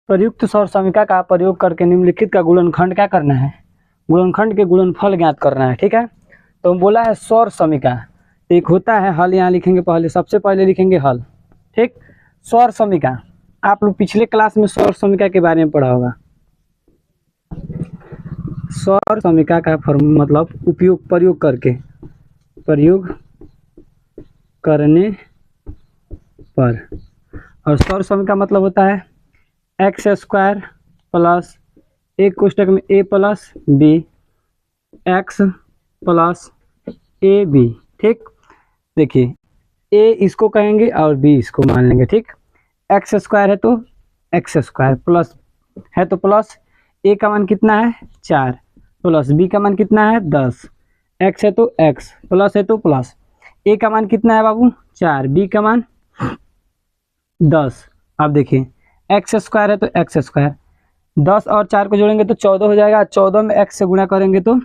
प्रयुक्त सौर समीकरण का प्रयोग करके निम्नलिखित का गुणनखंड क्या करना है, गुणनखंड के गुणनफल ज्ञात करना है। ठीक है, तो बोला है सौर समीकरण, एक होता है हल, यहाँ लिखेंगे पहले, सबसे पहले लिखेंगे हल। ठीक, सौर समीकरण आप लोग पिछले क्लास में सौर समीकरण के बारे में पढ़ा होगा। सौर समीकरण का मतलब उपयोग, प्रयोग करके, प्रयोग करने पर, और सौर समीकरण मतलब होता है एक्स स्क्वायर प्लस एक कोष्टक में A plus B X plus A B. ठीक, देखिए ए इसको कहेंगे और बी इसको मान लेंगे। ठीक, एक्स स्क्वायर है तो एक्स स्क्वायर, प्लस है तो प्लस, ए का मान कितना है 4, प्लस बी का मान कितना है 10, एक्स है तो एक्स, प्लस है तो प्लस, ए का मान कितना है बाबू 4, बी का मान 10। अब देखिए एक्स स्क्वायर है तो एक्स स्क्वायर, 10 और 4 को जोड़ेंगे तो 14 हो जाएगा, 14 में एक्स से गुणा करेंगे तो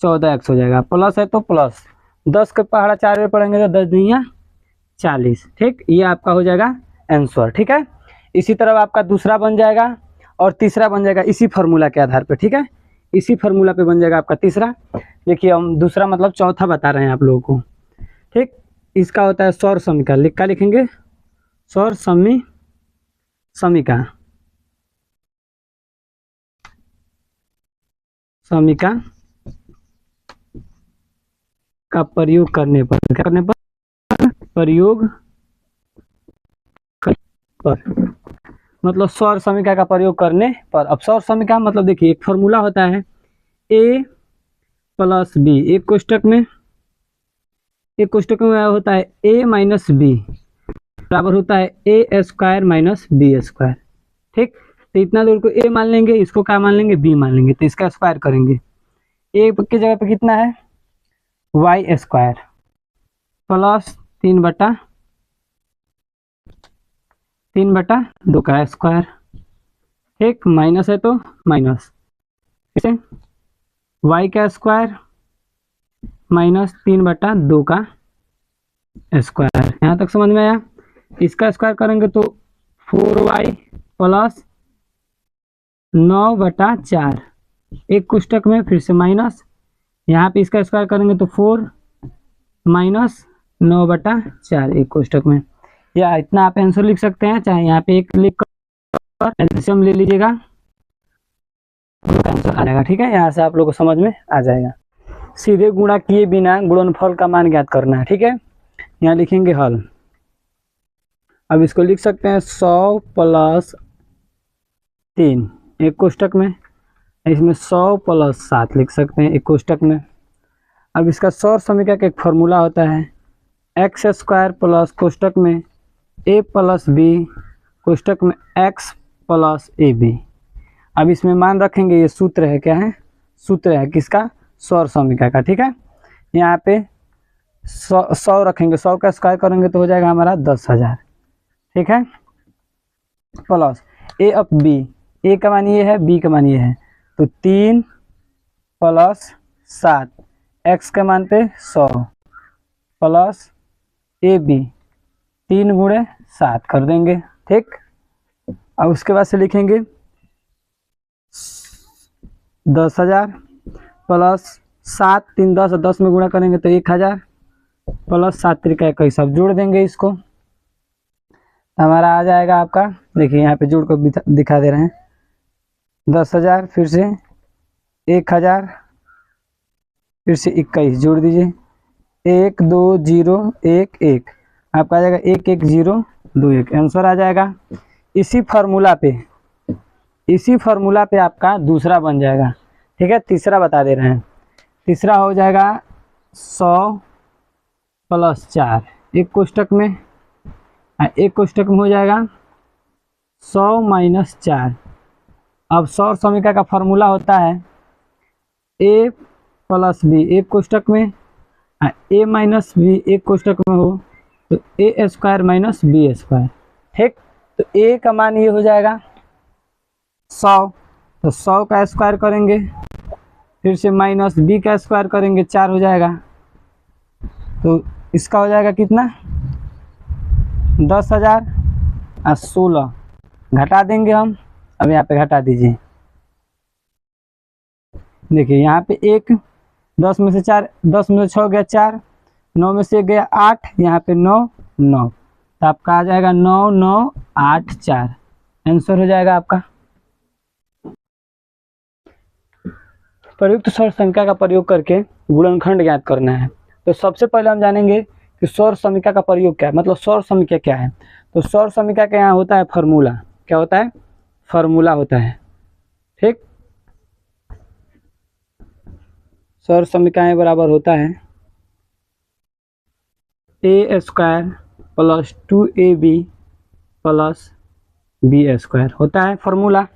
14 एक्स हो जाएगा, प्लस है तो प्लस, 10 के पहाड़ा 4 में पढ़ेंगे तो 10 दुनिया 40। ठीक, ये आपका हो जाएगा आंसर। ठीक है, इसी तरह आपका दूसरा बन जाएगा और तीसरा बन जाएगा इसी फार्मूला के आधार पर। ठीक है, इसी फार्मूला पे बन जाएगा आपका तीसरा। देखिए हम दूसरा मतलब चौथा बता रहे हैं आप लोगों को। ठीक, इसका होता है सौर समीकरण, लिख का लिखेंगे सौर समीकरण, समीकरण का प्रयोग करने पर, क्या करने पर, प्रयोग पर, मतलब सौर समीकरण का प्रयोग करने पर। अब सौर समीकरण मतलब देखिए एक फॉर्मूला होता है ए प्लस बी, एक कोष्टक में होता है ए माइनस बी बराबर होता है ए स्क्वायर माइनस बी स्क्वायर। ठीक, तो इतना दूर को ए मान लेंगे, इसको क्या मान लेंगे बी मान लेंगे, तो इसका स्क्वायर करेंगे। ए की जगह पे कितना है वाई स्क्वायर प्लस 3/2 का स्क्वायर। ठीक, माइनस है तो माइनस, इसे वाई का स्क्वायर माइनस 3/2 का स्क्वायर। यहाँ तक समझ में आया। इसका स्क्वायर करेंगे तो 4y प्लस 9/4, एक कोष्टक में फिर से माइनस, यहाँ पे इसका स्क्वायर करेंगे तो 4 माइनस 9/4 एक कोष्टक में। या इतना आप आंसर लिख सकते हैं, चाहे यहाँ पे एक लिख कर एलसीएम ले लीजिएगा, आंसर आ जाएगा। ठीक है, यहाँ से आप लोगों को समझ में आ जाएगा। सीधे गुणा किए बिना गुणनफल का मान ज्ञात करना है। ठीक है, यहाँ लिखेंगे हल। अब इसको लिख सकते हैं 100 प्लस 3 एक कोष्टक में, इसमें 100 प्लस 7 लिख सकते हैं एक कोष्टक में। अब इसका सौर समीकरण का एक फॉर्मूला होता है एक्स स्क्वायर प्लस कोष्टक में ए प्लस बी कोष्टक में एक्स प्लस ए बी। अब इसमें मान रखेंगे, ये सूत्र है, क्या है सूत्र है किसका, सौर समीकरण का। ठीक है, यहाँ पे 100 रखेंगे, 100 का स्क्वायर करेंगे तो हो जाएगा हमारा 10,000। ठीक है, प्लस ए अप बी, ए का मान ये है, बी का मान ये है, तो 3 प्लस 7 एक्स के मान पे 100 प्लस ए बी 3 गुणे 7 कर देंगे। ठीक, अब उसके बाद से लिखेंगे 10,000 प्लस 7, 3 10, 10 में गुणा करेंगे तो 1,000 प्लस 7 3 21, सब जोड़ देंगे इसको, हमारा आ जाएगा आपका, देखिए यहाँ पे जोड़ कर दिखा दे रहे हैं 10,000 फिर से 1,000 फिर से 21 जोड़ दीजिए, 1 2 0 1 1, आपका आ जाएगा 1 1 0 2 1, आंसर आ जाएगा। इसी फार्मूला पे आपका दूसरा बन जाएगा। ठीक है, तीसरा बता दे रहे हैं। तीसरा हो जाएगा 100 प्लस 4 एक कोष्टक में, एक कोष्टक में हो जाएगा 100 माइनस 4। अब सौर समीकरण का फार्मूला होता है ए प्लस बी एक कोष्टक में, ए माइनस बी एक कोष्टक में हो तो ए स्क्वायर माइनस बी स्क्वायर। ठीक, तो ए का मान ये हो जाएगा 100, तो 100 का स्क्वायर करेंगे, फिर से माइनस बी का स्क्वायर करेंगे 4 हो जाएगा, तो इसका हो जाएगा कितना 10,000 और 16 घटा देंगे हम। अब यहाँ पे घटा दीजिए, देखिए यहाँ पे एक, 10 में से 4, 10 में से 6 गया 4, 9 में से 1 गया 8, यहाँ पे 9 9, तो आपका आ जाएगा 9 9 8 4, आंसर हो जाएगा आपका। प्रयुक्त सौर संख्या का प्रयोग करके गुणनखंड ज्ञात करना है। तो सबसे पहले हम जानेंगे कि सौर समीकरण का प्रयोग क्या है, मतलब सौर समीकरण क्या है। तो सौर समीकरण का यहाँ होता है फार्मूला, क्या होता है, फार्मूला होता है, ठीक। सौर समीकरण बराबर होता है a² + 2ab + b² होता है फार्मूला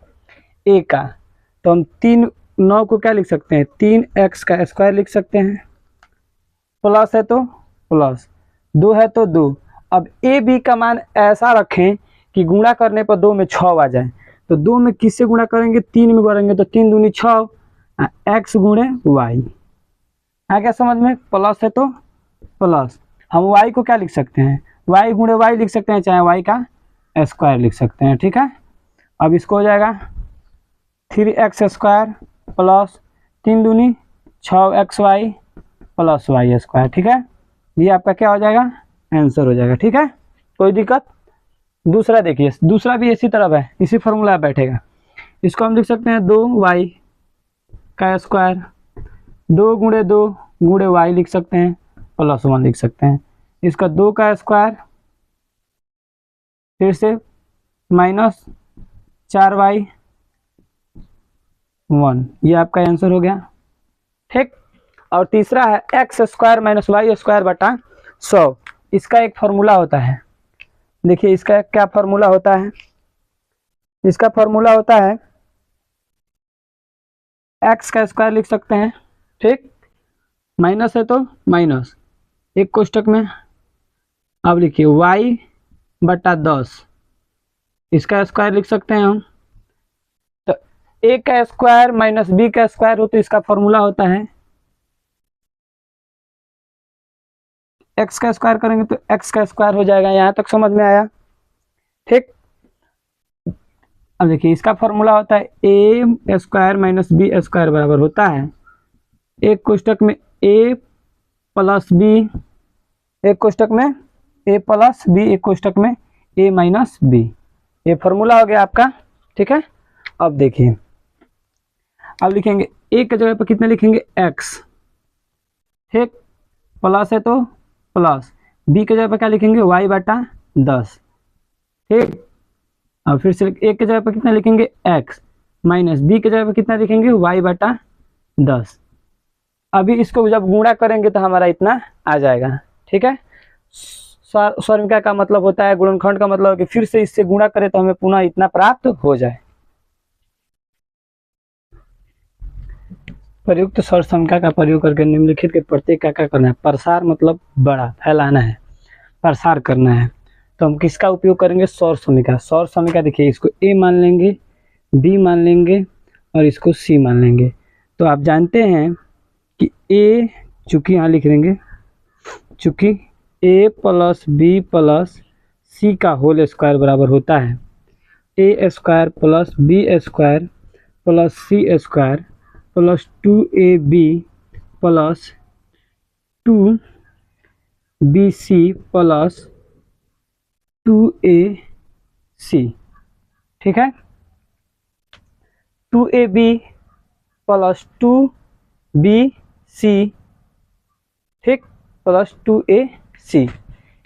ए का। तो हम 9 को क्या लिख सकते हैं, 3x² लिख सकते हैं, प्लस है तो प्लस, 2 है तो 2। अब ए बी का मान ऐसा रखें कि गुणा करने पर 2 में 6 आ जाए। तो 2 में किससे गुणा करेंगे, 3 में करेंगे, तो 3 दूनी 6, x गुणे वाई। आ गया समझ में, प्लस है तो प्लस, हम y को क्या लिख सकते हैं, y गुणे वाई लिख सकते हैं, चाहे y का स्क्वायर लिख सकते हैं, ठीक है। अब इसको हो जाएगा 3x² प्लस 3 दूनी 6xy प्लस y², ठीक है। ये आपका क्या हो जाएगा, आंसर हो जाएगा, ठीक है, कोई दिक्कत। दूसरा देखिए, दूसरा भी इसी तरफ है, इसी फॉर्मूला बैठेगा। इसको हम लिख सकते हैं 2y² 2 गुणे 2 गुणे वाई लिख सकते हैं, प्लस 1 लिख सकते हैं। इसका 2 का स्क्वायर, फिर से माइनस 4y 1, ये आपका आंसर हो गया, ठीक। और तीसरा है x² - y² बटा 100। इसका एक फार्मूला होता है, देखिए इसका क्या फार्मूला होता है, इसका फार्मूला होता है x का स्क्वायर लिख सकते हैं, ठीक, माइनस है तो माइनस, एक कोष्टक में। अब लिखिए y बटा 10, इसका स्क्वायर लिख सकते हैं हम। तो a का स्क्वायर माइनस b का स्क्वायर हो तो इसका फॉर्मूला होता है x का स्क्वायर करेंगे तो x का स्क्वायर हो जाएगा। यहाँ तक समझ में आया, ठीक। अब देखिए इसका फॉर्मूला होता है a² माइनस b² बराबर होता है, एक कोष्टक में a प्लस b, एक कोष्टक में a प्लस b, एक कोष्टक में a माइनस b। ये फॉर्मूला हो गया आपका, ठीक है। अब देखिए, अब लिखेंगे a के जगह पर कितने लिखेंगे, x, ठीक, प्लस है तो प्लस, b के जगह पर क्या लिखेंगे, y बटा 10, ठीक। अब फिर से a के जगह पर कितना लिखेंगे, x, माइनस b के जगह पर कितना लिखेंगे, y बटा 10। अभी इसको जब गुणा करेंगे तो हमारा इतना आ जाएगा, ठीक है। समीकरण का मतलब होता है, गुणनखंड का मतलब है कि फिर से इससे गुणा करें तो हमें पुनः इतना प्राप्त हो जाए। प्रयुक्त सौर समीकरण का प्रयोग करके निम्नलिखित के प्रत्येक का क्या करना है, प्रसार मतलब बड़ा फैलाना है, प्रसार करना है। तो हम किसका उपयोग करेंगे, सौर समीकरण। सौर समीकरण देखिए, इसको a मान लेंगे, b मान लेंगे और इसको c मान लेंगे। तो आप जानते हैं कि a, चूंकि यहाँ लिख लेंगे, चूंकि a plus b plus c का होल स्क्वायर बराबर होता है a² plus b² plus c² plus 2ab plus 2bc plus 2ac, ठीक है। 2ab प्लस 2bc, ठीक, प्लस 2ac,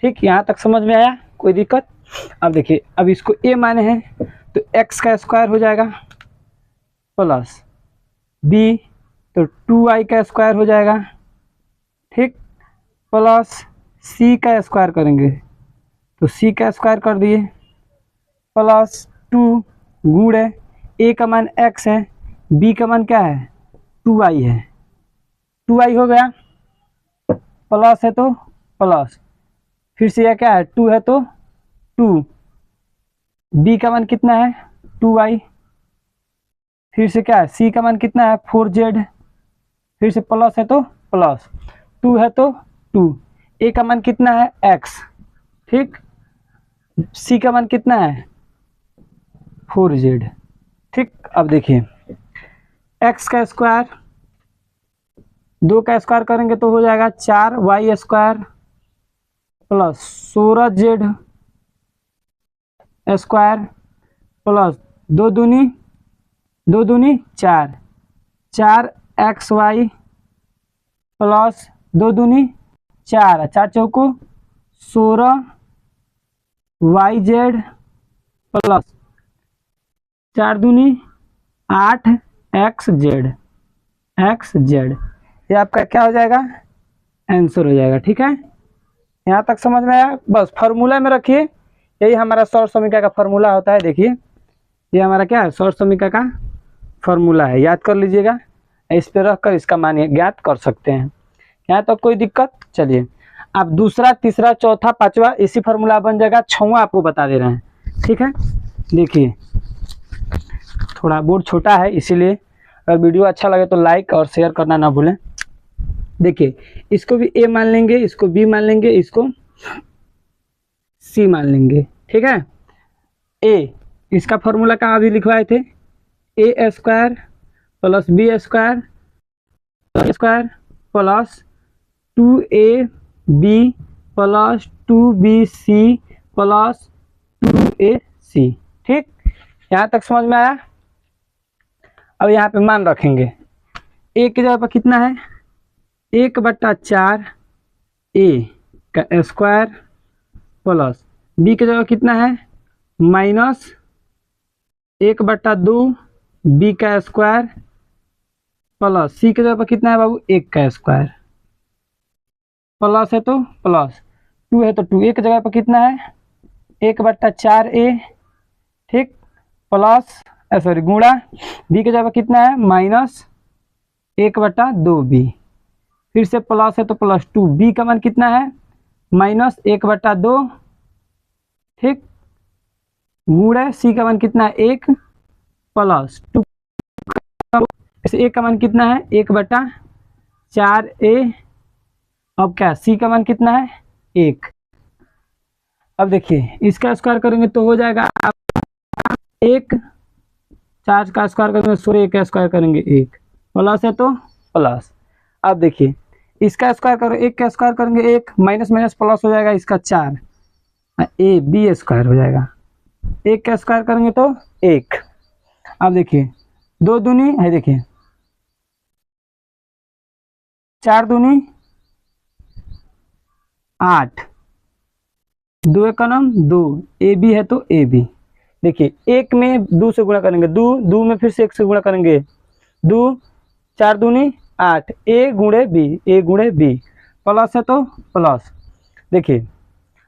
ठीक। यहाँ तक समझ में आया, कोई दिक्कत। अब देखिए, अब इसको a माने हैं तो x का स्क्वायर हो जाएगा, प्लस b तो 2y का स्क्वायर हो जाएगा, ठीक, प्लस c का स्क्वायर करेंगे तो c का स्क्वायर कर दिए, प्लस 2 गुणे a का मान x है, b का मान क्या है, 2y है, 2y हो गया, प्लस है तो प्लस, फिर से यह क्या है, 2 है तो 2, b का मान कितना है, 2y, फिर से क्या है, c का मान कितना है, 4z, फिर से प्लस है तो प्लस, 2 है तो 2, a का मान कितना है, x, ठीक, c का मान कितना है, 4z। ठीक, अब देखिए x का स्क्वायर, 2 का स्क्वायर करेंगे तो हो जाएगा 4y square plus 16z square plus 2 दूनी 4, 4xy प्लस 2 दूनी 4, 4 चौको 16yz प्लस 4 दूनी 8xz। ये आपका क्या हो जाएगा, आंसर हो जाएगा। ठीक है, यहाँ तक समझ में आया। बस फार्मूला में रखिए, यही हमारा सौर समीकरण का फार्मूला होता है। देखिए ये हमारा क्या है, सौर समीकरण का फार्मूला है, याद कर लीजिएगा। इस पे रखकर इसका मान ज्ञात कर सकते हैं। यहाँ तक कोई दिक्कत? चलिए अब दूसरा, तीसरा, चौथा, पांचवा इसी फार्मूला बन जाएगा, छठवां आपको बता दे रहे हैं। ठीक है, देखिए थोड़ा बोर्ड छोटा है, इसीलिए अगर वीडियो अच्छा लगे तो लाइक और शेयर करना ना भूलें। देखिए इसको भी ए मान लेंगे, इसको बी मान लेंगे, इसको सी मान लेंगे। ठीक है, ए इसका फॉर्मूला कहाँ अभी लिखवाए थे, A square plus B square plus 2ab plus 2bc plus 2ac। ठीक, यहाँ तक समझ में आया। अब यहाँ पे मान रखेंगे, ए की जगह पर कितना है, 1/4 ए का स्क्वायर प्लस बी की जगह कितना है, माइनस 1/2 बी का स्क्वायर प्लस सी की जगह पर कितना है बाबू, 1 का स्क्वायर, प्लस है तो प्लस 2 है तो 2, ए की जगह पर कितना है 1/4 ए। ठीक, प्लस सॉरी गुणा बी की जगह पर कितना है माइनस 1/2 बी, फिर से प्लस है तो प्लस 2, बी का मान कितना है माइनस 1/2। ठीक, गुणे सी का मान कितना है 1 प्लस 2, ए का मान कितना है 1/4 ए। अब क्या, सी का मान कितना है 1। अब देखिए इसका स्क्वायर करेंगे तो हो जाएगा 1, 4 का स्क्वायर करेंगे 16, 1 का स्क्वायर करेंगे 1, प्लस है तो प्लस। अब देखिए इसका स्क्वायर करो, 1 का स्क्वायर करेंगे 1, माइनस माइनस प्लस हो जाएगा, इसका 4 ए बी स्क्वायर हो जाएगा, 1 का स्क्वायर करेंगे तो 1। अब देखिए 2 दूनी है, देखिए 4 दूनी 8, 2 एक नम 2, ए बी है तो ए बी। देखिए 1 में 2 से गुणा करेंगे 2 में फिर से 1 से गुणा करेंगे 2, 4 दूनी 8, ए गुणे बी, प्लस है तो प्लस। देखिए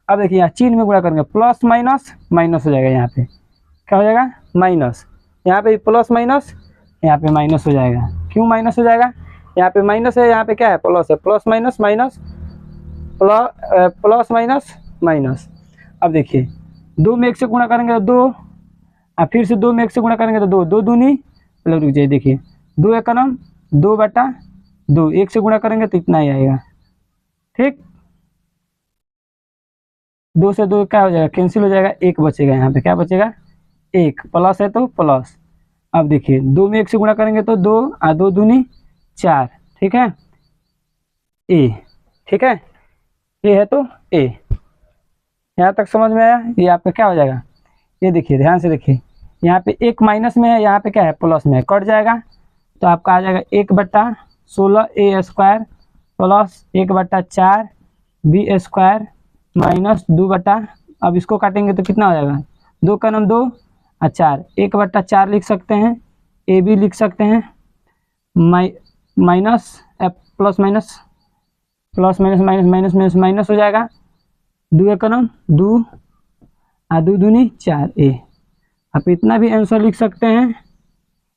अब देखिए यहाँ चिन्ह में गुणा करेंगे, प्लस माइनस माइनस हो जाएगा, यहाँ पे क्या हो जाएगा माइनस, यहाँ पे प्लस माइनस, यहाँ पे माइनस हो जाएगा। क्यों माइनस हो जाएगा, यहाँ पे माइनस है, यहाँ पे क्या है प्लस है, plus minus minus plus minus minus. अब देखिए 2 में 1 से गुणा करेंगे तो 2, और फिर से 2 में 1 से गुणा करेंगे तो 2, 2 दूनी मतलब रुक जाइए, देखिए 2 एक नम 2/2, 1 से गुणा करेंगे तो इतना ही आएगा। ठीक, 2 से 2 क्या हो जाएगा, कैंसिल हो जाएगा, 1 बचेगा, यहाँ पे क्या बचेगा 1, प्लस है तो प्लस। अब देखिए 2 में 1 से गुणा करेंगे तो 2, और 2 दूनी 4। ठीक है, ए, ठीक है, ए है तो ए। यहाँ तक समझ में आया। ये आपका क्या हो जाएगा, ये देखिए ध्यान से देखिए, यहाँ पे 1 माइनस में है, यहाँ पे क्या है प्लस में है, कट जाएगा तो आपका आ जाएगा 1/16 A square plus 1/4 B square minus 2 अब इसको काटेंगे तो कितना हो जाएगा, 2 का नाम 2 और 4, 1/4 लिख सकते हैं, ए बी लिख सकते हैं, minus plus minus plus minus minus minus minus minus हो जाएगा, 2 एक नाम 2 और 2 दूनी 4 ए। आप इतना भी आंसर लिख सकते हैं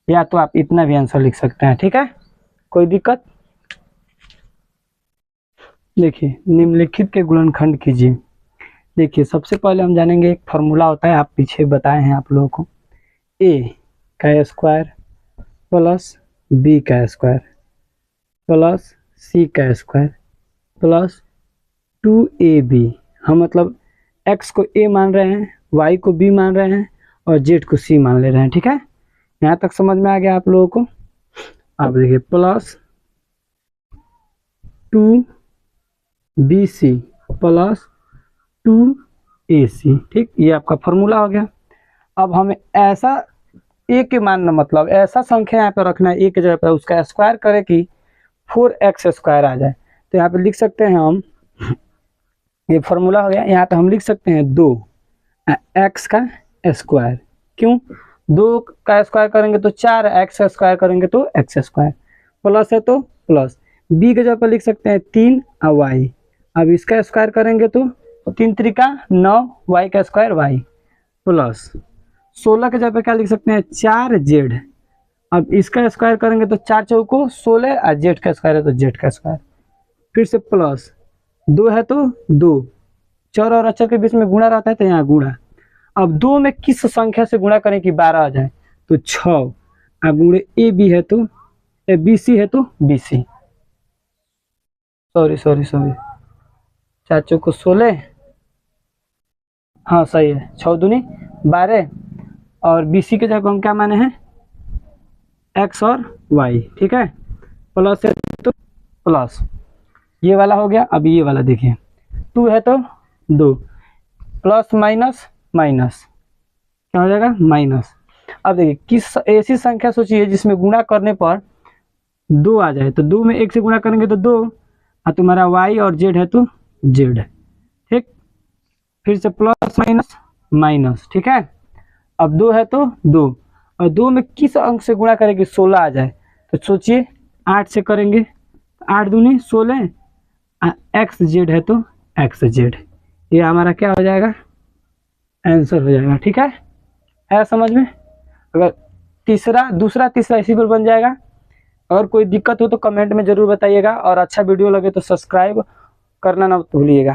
या तो आप इतना भी आंसर लिख सकते हैं। ठीक है, कोई दिक्कत। देखिए निम्नलिखित के गुणनखंड कीजिए। देखिए सबसे पहले हम जानेंगे, एक फार्मूला होता है, आप पीछे बताए हैं आप लोगों को, ए का स्क्वायर प्लस बी का स्क्वायर प्लस सी का स्क्वायर प्लस 2ab। हम मतलब x को a मान रहे हैं, y को b मान रहे हैं और जेड को सी मान ले रहे हैं। ठीक है, यहाँ तक समझ में आ गया आप लोगों को। अब देखिए प्लस 2BC प्लस 2AC। ठीक, ये आपका फॉर्मूला हो गया। अब हमें ऐसा ए के मान, मतलब ऐसा संख्या यहाँ पे रखना है ए के जगह पे, उसका स्क्वायर करे कि 4x² आ जाए। तो यहाँ पे लिख सकते हैं हम, ये फॉर्मूला हो गया। यहाँ पे हम लिख सकते हैं 2x का स्क्वायर। क्यों? 2 का स्क्वायर करेंगे तो 4x का स्क्वायर करेंगे तो x², प्लस है तो प्लस। b के जगह पर लिख सकते हैं 3y। अब इसका स्क्वायर करेंगे तो 3 त्रिका 9, y का स्क्वायर y, प्लस 16 के जगह पे क्या लिख सकते हैं 4z। अब इसका स्क्वायर करेंगे तो 4 चौको 16 और z का स्क्वायर है तो z का स्क्वायर, फिर से प्लस 2 है तो 2, चर और अक्षर के बीच में गुणा रहता है तो यहाँ गुणा। अब 2 में किस संख्या से गुणा करें कि 12 आ जाए, तो 6, अब गुणे ए बी है तो BC है तो BC, सॉरी 4 चौको 16, हाँ सही है, 6 दूनी 12, और BC के जगह हम क्या माने हैं x और y। ठीक है, प्लस है तो प्लस, ये वाला हो गया। अब ये वाला देखिए 2 है तो 2, प्लस माइनस माइनस क्या हो जाएगा माइनस। अब देखिए किस ऐसी संख्या सोचिए जिसमें गुणा करने पर 2 आ जाए, तो 2 में 1 से गुणा करेंगे तो 2, और तुम्हारा y और z है तो z। ठीक, फिर से प्लस माइनस माइनस। ठीक है, अब 2 है तो 2, और 2 में किस अंक से गुणा करेंगे 16 आ जाए, तो सोचिए 8 से करेंगे, 8 दूनी 16, xz है तो xz, ये हमारा क्या हो जाएगा आंसर हो जाएगा। ठीक है समझ में। अगर दूसरा तीसरा इसी पर बन जाएगा। अगर कोई दिक्कत हो तो कमेंट में ज़रूर बताइएगा, और अच्छा वीडियो लगे तो सब्सक्राइब करना ना भूलिएगा।